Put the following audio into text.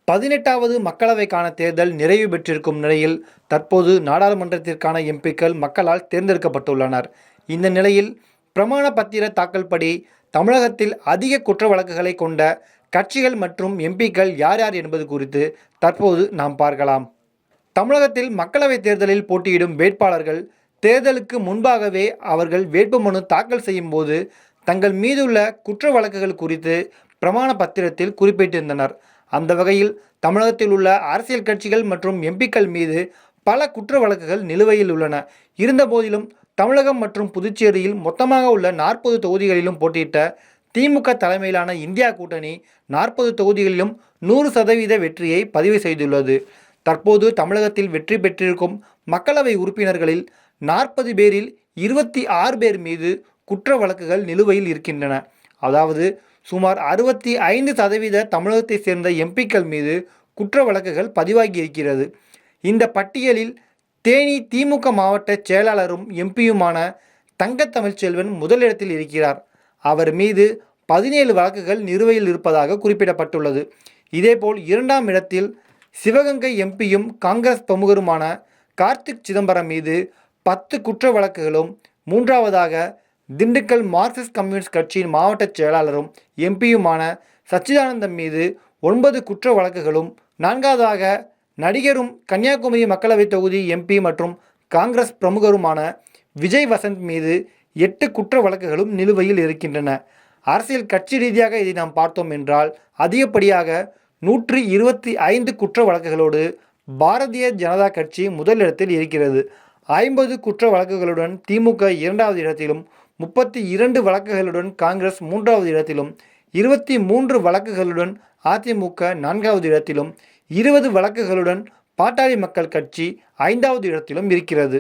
18வது மக்களவைக்கான தேர்தல் நிறைவு பெற்றிருக்கும் நிலையில் தற்போது நாடாளுமன்றத்திற்கான எம்பிக்கள் மக்களால் தேர்ந்தெடுக்கப்பட்டுள்ளனர். இந்த நிலையில் பிரமாண பத்திர தாக்கல் படி தமிழகத்தில் அதிக குற்ற வழக்குகளை கொண்ட கட்சிகள் மற்றும் எம்பிக்கள் யார் யார் என்பது குறித்து தற்போது நாம் பார்க்கலாம். தமிழகத்தில் மக்களவைத் தேர்தலில் போட்டியிடும் வேட்பாளர்கள் தேர்தலுக்கு முன்பாகவே அவர்கள் வேட்புமனு தாக்கல் செய்யும் போது தங்கள் மீதுள்ள குற்ற வழக்குகள் குறித்து பிரமாண பத்திரத்தில் குறிப்பிட்டிருந்தனர். அந்த வகையில் தமிழகத்தில் உள்ள அரசியல் கட்சிகள் மற்றும் எம்பிக்கள் மீது பல குற்ற வழக்குகள் நிலுவையில் உள்ளன. இருந்தபோதிலும் தமிழகம் மற்றும் புதுச்சேரியில் மொத்தமாக உள்ள 40 தொகுதிகளிலும் போட்டியிட்ட திமுக தலைமையிலான இந்தியா கூட்டணி 40 தொகுதிகளிலும் 100% வெற்றியை பதிவு செய்துள்ளது. தற்போது தமிழகத்தில் வெற்றி பெற்றிருக்கும் மக்களவை உறுப்பினர்களில் 40 பேரில் 26 பேர் மீது குற்ற வழக்குகள் நிலுவையில் இருக்கின்றன. அதாவது சுமார் 65% தமிழகத்தை சேர்ந்த எம்பிக்கள் மீது குற்ற வழக்குகள் பதிவாகி இருக்கிறது. இந்த பட்டியலில் தேனி திமுக மாவட்ட செயலாளரும் எம்பியுமான தங்கத்தமிழ்ச்செல்வன் முதலிடத்தில் இருக்கிறார். அவர் மீது 17 வழக்குகள் நிலுவையில் இருப்பதாக குறிப்பிடப்பட்டுள்ளது. இதேபோல் 2ஆம் இடத்தில் சிவகங்கை எம்பியும் காங்கிரஸ் பிரமுகருமான கார்த்திக் சிதம்பரம் மீது 10 குற்ற வழக்குகளும், 3ஆவதாக திண்டுக்கல் மார்க்சிஸ்ட் கம்யூனிஸ்ட் கட்சியின் மாவட்ட செயலாளரும் எம்பியுமான சச்சிதானந்தம் மீது 9 குற்ற வழக்குகளும், 4ஆவதாக நடிகரும் கன்னியாகுமரி மக்களவை தொகுதி எம்பி மற்றும் காங்கிரஸ் பிரமுகருமான விஜய் வசந்த் மீது 8 குற்ற வழக்குகளும் நிலுவையில் இருக்கின்றன. அரசியல் கட்சி ரீதியாக இதை நாம் பார்த்தோம் என்றால் அதிகப்படியாக 125 குற்ற வழக்குகளோடு பாரதிய ஜனதா கட்சி முதலிடத்தில் இருக்கிறது. 50 குற்ற வழக்குகளுடன் திமுக 2வது இடத்திலும், 32 வழக்குகளுடன் காங்கிரஸ் 3வது இடத்திலும், 23 வழக்குகளுடன் அதிமுக 4வது இடத்திலும், 20 வழக்குகளுடன் பாட்டாளி மக்கள் கட்சி 5வது இடத்திலும் இருக்கிறது.